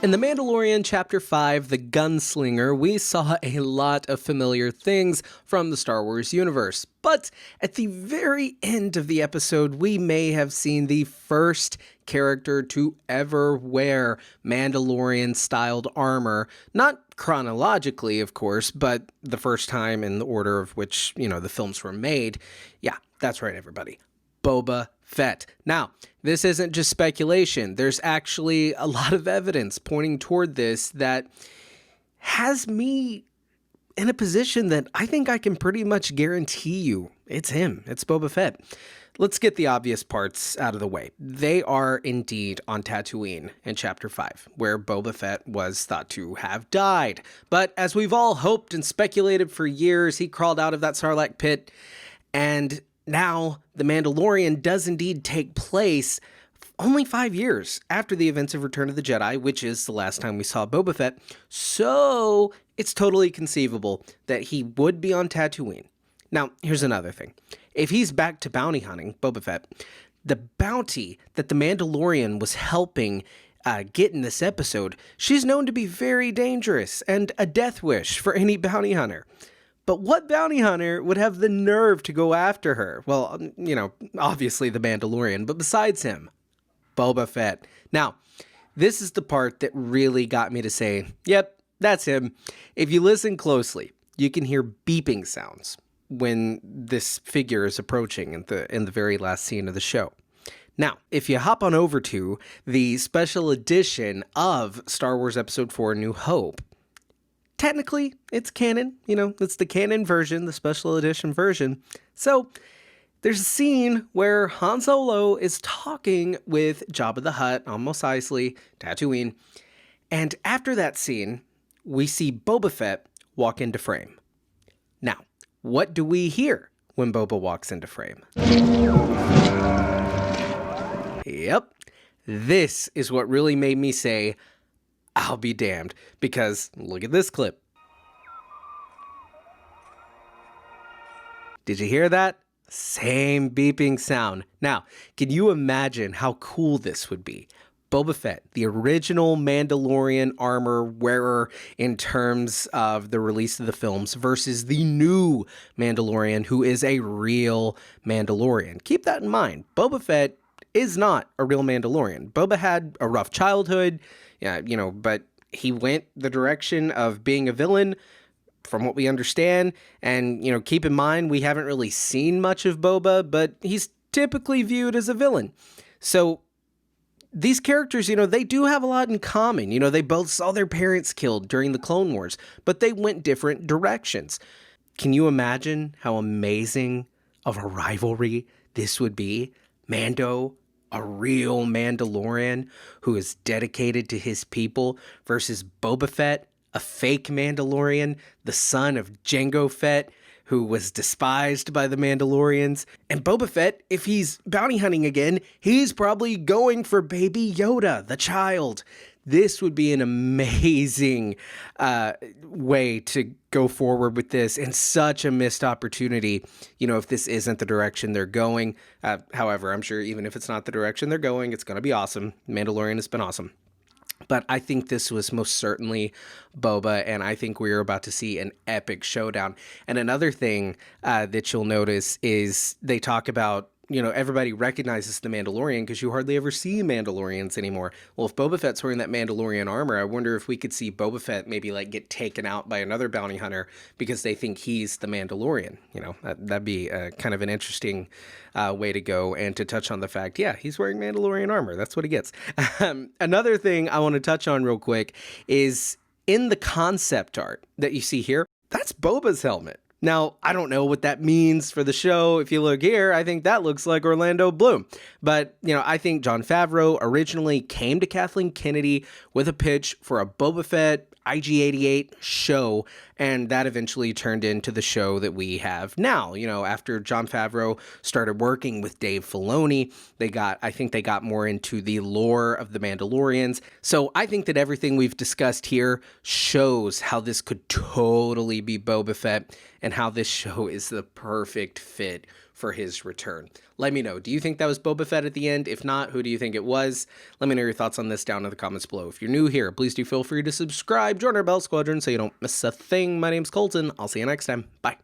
In The Mandalorian Chapter 5, The Gunslinger, we saw a lot of familiar things from the Star Wars universe. But at the very end of the episode, we may have seen the first character to ever wear Mandalorian-styled armor. Not chronologically, of course, but the first time in the order of which, the films were made. Yeah, that's right, everybody. Boba Fett. Now, this isn't just speculation. There's actually a lot of evidence pointing toward this that has me in a position that I think I can pretty much guarantee you it's him. It's Boba Fett. Let's get the obvious parts out of the way. They are indeed on Tatooine in Chapter 5, where Boba Fett was thought to have died. But as we've all hoped and speculated for years, he crawled out of that Sarlacc pit, and now, The Mandalorian does indeed take place only 5 years after the events of Return of the Jedi, which is the last time we saw Boba Fett, so it's totally conceivable that he would be on Tatooine. Now, here's another thing. If he's back to bounty hunting, Boba Fett, the bounty that the Mandalorian was helping get in this episode, she's known to be very dangerous and a death wish for any bounty hunter. But what bounty hunter would have the nerve to go after her? Well, obviously the Mandalorian, but besides him, Boba Fett. Now, this is the part that really got me to say, yep, that's him. If you listen closely, you can hear beeping sounds when this figure is approaching in the very last scene of the show. Now, if you hop on over to the special edition of Star Wars Episode 4 New Hope, technically, it's canon, it's the canon version, the special edition version. So there's a scene where Han Solo is talking with Jabba the Hutt on Mos Eisley, Tatooine. And after that scene, we see Boba Fett walk into frame. Now, what do we hear when Boba walks into frame? Yep, this is what really made me say, I'll be damned, because look at this clip. Did you hear that? Same beeping sound. Now, can you imagine how cool this would be? Boba Fett, the original Mandalorian armor wearer in terms of the release of the films, versus the new Mandalorian, who is a real Mandalorian. Keep that in mind. Boba Fett is not a real Mandalorian. Boba had a rough childhood, but he went the direction of being a villain, from what we understand. And, keep in mind, we haven't really seen much of Boba, but he's typically viewed as a villain. So these characters, they do have a lot in common. They both saw their parents killed during the Clone Wars, but they went different directions. Can you imagine how amazing of a rivalry this would be? Mando, a real Mandalorian who is dedicated to his people, versus Boba Fett, a fake Mandalorian, the son of Jango Fett, who was despised by the Mandalorians. And Boba Fett, if he's bounty hunting again, he's probably going for Baby Yoda, the child. This would be an amazing way to go forward with this, and such a missed opportunity, if this isn't the direction they're going. However, I'm sure even if it's not the direction they're going, it's going to be awesome. Mandalorian has been awesome. But I think this was most certainly Boba, and I think we're about to see an epic showdown. And another thing that you'll notice is they talk about, everybody recognizes the Mandalorian because you hardly ever see Mandalorians anymore. Well, if Boba Fett's wearing that Mandalorian armor, I wonder if we could see Boba Fett maybe get taken out by another bounty hunter because they think he's the Mandalorian. That'd be kind of an interesting way to go, and to touch on the fact, yeah, he's wearing Mandalorian armor. That's what he gets. Another thing I want to touch on real quick is in the concept art that you see here, that's Boba's helmet. Now, I don't know what that means for the show. If you look here, I think that looks like Orlando Bloom. But, I think Jon Favreau originally came to Kathleen Kennedy with a pitch for a Boba Fett IG-88 show, and that eventually turned into the show that we have now. After Jon Favreau started working with Dave Filoni, I think they got more into the lore of the Mandalorians. So I think that everything we've discussed here shows how this could totally be Boba Fett, and how this show is the perfect fit for his return. Let me know. Do you think that was Boba Fett at the end? If not, who do you think it was? Let me know your thoughts on this down in the comments below. If you're new here, please do feel free to subscribe, join our Bell Squadron so you don't miss a thing. My name's Colton. I'll see you next time. Bye.